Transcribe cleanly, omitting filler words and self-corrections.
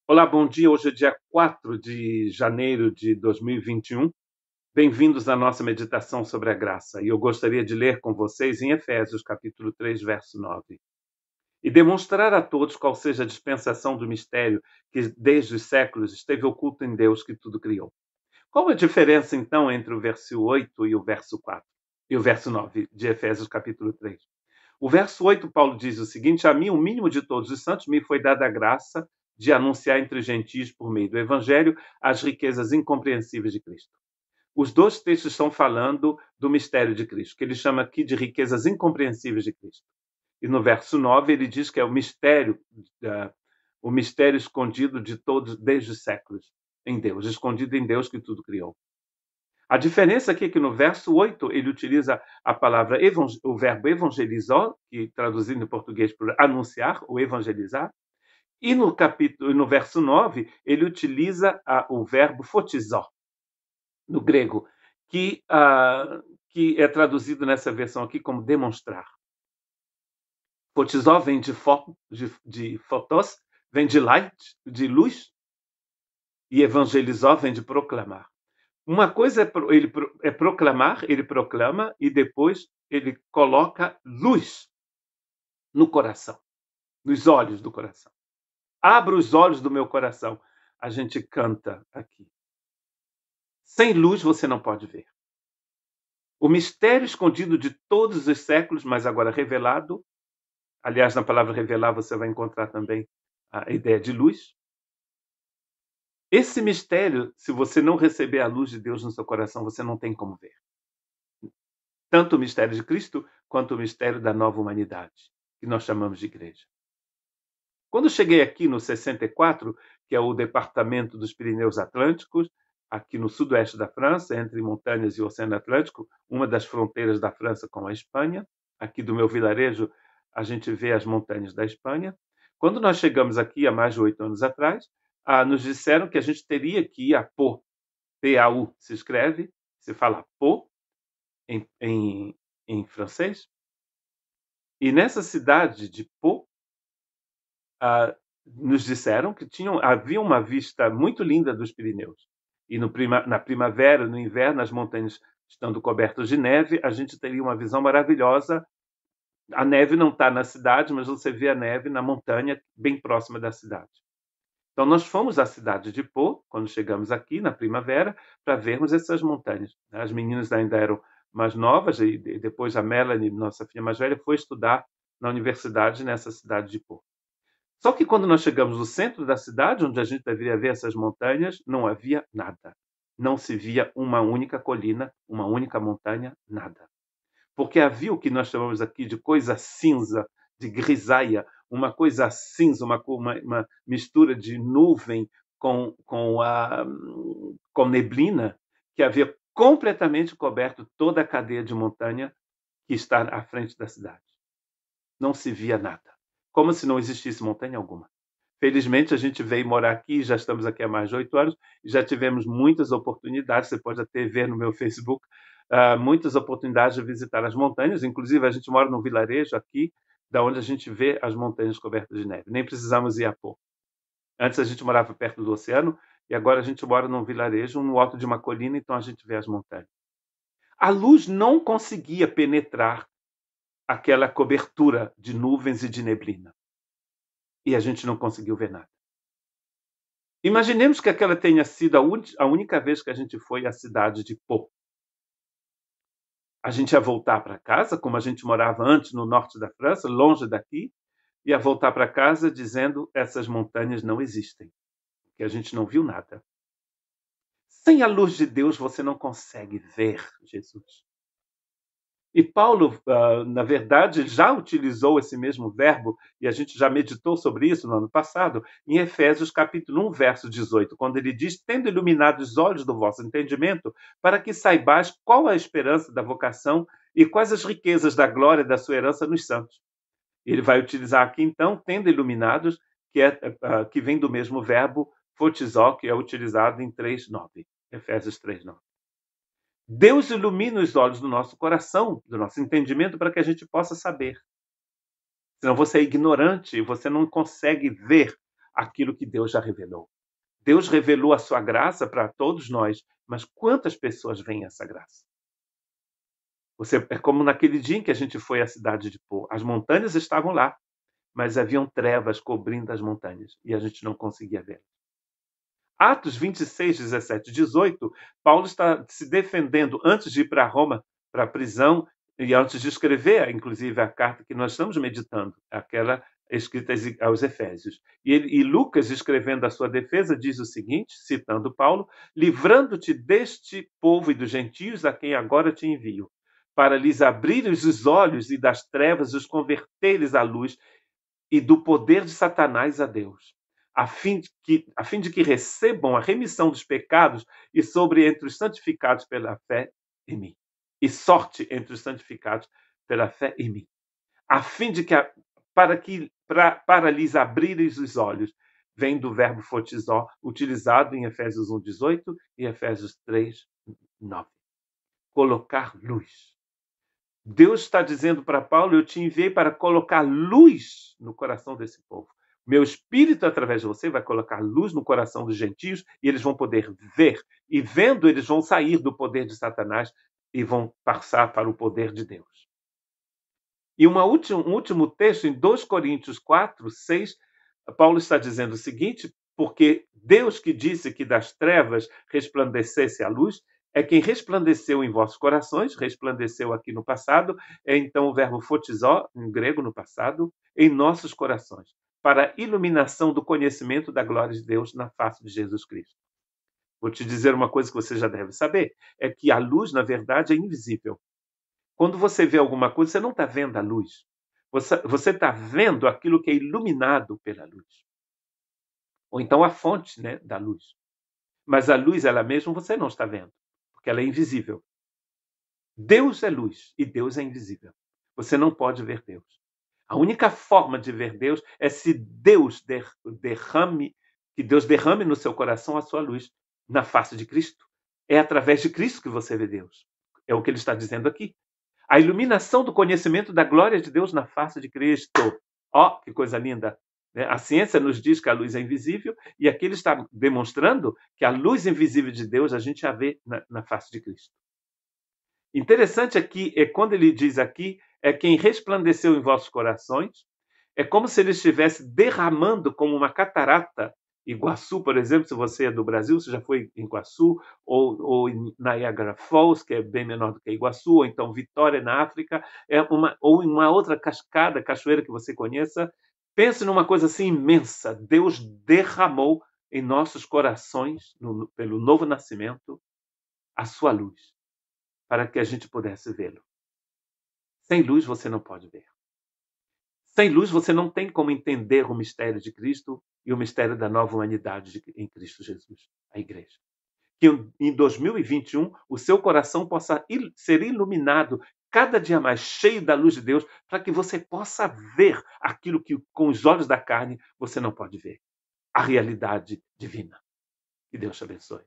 Olá, bom dia. Hoje é dia 4 de janeiro de 2021. Bem-vindos à nossa meditação sobre a graça. E eu gostaria de ler com vocês em Efésios, capítulo 3, verso 9. E demonstrar a todos qual seja a dispensação do mistério que desde os séculos esteve oculto em Deus que tudo criou. Qual a diferença, então, entre o verso 8 e o verso 4? E o verso 9 de Efésios, capítulo 3? O verso 8, Paulo diz o seguinte: a mim, o mínimo de todos os santos, me foi dada a graça de anunciar entre os gentios, por meio do evangelho, as riquezas incompreensíveis de Cristo. Os dois textos estão falando do mistério de Cristo, que ele chama aqui de riquezas incompreensíveis de Cristo. E no verso 9 ele diz que é o mistério escondido de todos desde os séculos em Deus, escondido em Deus que tudo criou. A diferença aqui é que no verso 8 ele utiliza a palavra, o verbo evangelizar, que traduzindo em português por anunciar ou evangelizar, e no verso 9 ele utiliza o verbo photizó, no grego, que é traduzido nessa versão aqui como demonstrar. Photizó vem de photos, vem de light, de luz, e evangelizó vem de proclamar. Uma coisa é proclamar, ele proclama, e depois ele coloca luz no coração, nos olhos do coração. Abra os olhos do meu coração. A gente canta aqui. Sem luz você não pode ver. O mistério escondido de todos os séculos, mas agora revelado. Aliás, na palavra revelar você vai encontrar também a ideia de luz. Esse mistério, se você não receber a luz de Deus no seu coração, você não tem como ver. Tanto o mistério de Cristo, quanto o mistério da nova humanidade, que nós chamamos de igreja. Quando cheguei aqui no 64, que é o departamento dos Pirineus Atlânticos, aqui no sudoeste da França, entre montanhas e o Oceano Atlântico, uma das fronteiras da França com a Espanha. Aqui do meu vilarejo, a gente vê as montanhas da Espanha. Quando nós chegamos aqui, há mais de 8 anos atrás, nos disseram que a gente teria que ir a Pau. P-A-U se escreve, se fala Pau, em francês. E nessa cidade de Pau, nos disseram que havia uma vista muito linda dos Pirineus. E na primavera, no inverno, as montanhas estando cobertas de neve, a gente teria uma visão maravilhosa. A neve não está na cidade, mas você vê a neve na montanha, bem próxima da cidade. Então, nós fomos à cidade de Pau, quando chegamos aqui, na primavera, para vermos essas montanhas. As meninas ainda eram mais novas, e depois a Melanie, nossa filha mais velha, foi estudar na universidade nessa cidade de Pau. Só que quando nós chegamos no centro da cidade, onde a gente deveria ver essas montanhas, não havia nada. Não se via uma única colina, uma única montanha, nada. Porque havia o que nós chamamos aqui de coisa cinza, de grisaia, uma coisa cinza, uma mistura de nuvem com neblina, que havia completamente coberto toda a cadeia de montanha que está à frente da cidade. Não se via nada, como se não existisse montanha alguma. Felizmente, a gente veio morar aqui, já estamos aqui há mais de 8 anos, e já tivemos muitas oportunidades, você pode até ver no meu Facebook, muitas oportunidades de visitar as montanhas, inclusive a gente mora num vilarejo aqui, da onde a gente vê as montanhas cobertas de neve. Nem precisamos ir a Pau. Antes a gente morava perto do oceano, e agora a gente mora num vilarejo, no alto de uma colina, então a gente vê as montanhas. A luz não conseguia penetrar aquela cobertura de nuvens e de neblina. E a gente não conseguiu ver nada. Imaginemos que aquela tenha sido a única vez que a gente foi à cidade de Pau. A gente ia voltar para casa, como a gente morava antes no norte da França, longe daqui, ia voltar para casa dizendo essas montanhas não existem, que a gente não viu nada. Sem a luz de Deus você não consegue ver Jesus. E Paulo, na verdade, já utilizou esse mesmo verbo, e a gente já meditou sobre isso no ano passado, em Efésios capítulo 1, verso 18, quando ele diz: tendo iluminado os olhos do vosso entendimento, para que saibais qual a esperança da vocação e quais as riquezas da glória da sua herança nos santos. Ele vai utilizar aqui, então, tendo iluminados, que vem do mesmo verbo photizó, que é utilizado em 3:9, Efésios 3:9. Deus ilumina os olhos do nosso coração, do nosso entendimento, para que a gente possa saber. Senão você é ignorante, você não consegue ver aquilo que Deus já revelou. Deus revelou a sua graça para todos nós, mas quantas pessoas veem essa graça? É como naquele dia em que a gente foi à cidade de Pô. As montanhas estavam lá, mas haviam trevas cobrindo as montanhas e a gente não conseguia ver. Atos 26, 17 e 18, Paulo está se defendendo antes de ir para Roma, para a prisão, e antes de escrever, inclusive, a carta que nós estamos meditando, aquela escrita aos Efésios. E Lucas, escrevendo a sua defesa, diz o seguinte, citando Paulo: livrando-te deste povo e dos gentios a quem agora te envio, para lhes abrires os olhos e das trevas os converteres à luz e do poder de Satanás a Deus, a fim de que recebam a remissão dos pecados e sobre entre os santificados pela fé em mim. E sorte entre os santificados pela fé em mim. A fim de que, para lhes abrires os olhos, vem do verbo fotizó, utilizado em Efésios 1:18 e Efésios 3:9. Colocar luz. Deus está dizendo para Paulo: eu te enviei para colocar luz no coração desse povo. Meu Espírito, através de você, vai colocar luz no coração dos gentios e eles vão poder ver. E vendo, eles vão sair do poder de Satanás e vão passar para o poder de Deus. E um último texto, em 2 Coríntios 4:6, Paulo está dizendo o seguinte: porque Deus que disse que das trevas resplandecesse a luz, é quem resplandeceu em vossos corações, resplandeceu aqui no passado, é então o verbo fotizó, em grego no passado, em nossos corações, para a iluminação do conhecimento da glória de Deus na face de Jesus Cristo. Vou te dizer uma coisa que você já deve saber, é que a luz, na verdade, é invisível. Quando você vê alguma coisa, você não está vendo a luz. Você está vendo aquilo que é iluminado pela luz. Ou então a fonte, né, da luz. Mas a luz, ela mesma, você não está vendo, porque ela é invisível. Deus é luz e Deus é invisível. Você não pode ver Deus. A única forma de ver Deus é se Deus que Deus derrame no seu coração a sua luz na face de Cristo. É através de Cristo que você vê Deus. É o que ele está dizendo aqui. A iluminação do conhecimento da glória de Deus na face de Cristo. Ó, que coisa linda! A ciência nos diz que a luz é invisível e aqui ele está demonstrando que a luz invisível de Deus a gente já vê na face de Cristo. Interessante aqui é quando ele diz aqui, é quem resplandeceu em vossos corações, é como se ele estivesse derramando como uma catarata. Iguaçu, por exemplo, se você é do Brasil, você já foi em Iguaçu, ou em Niagara Falls, que é bem menor do que Iguaçu, ou então Vitória, na África, ou em uma outra cascada, cachoeira que você conheça. Pense numa coisa assim imensa. Deus derramou em nossos corações, pelo novo nascimento, a sua luz, para que a gente pudesse vê-lo. Sem luz você não pode ver. Sem luz você não tem como entender o mistério de Cristo e o mistério da nova humanidade em Cristo Jesus, a igreja. Que em 2021 o seu coração possa ser iluminado cada dia mais, cheio da luz de Deus, para que você possa ver aquilo que com os olhos da carne você não pode ver. A realidade divina. Que Deus te abençoe.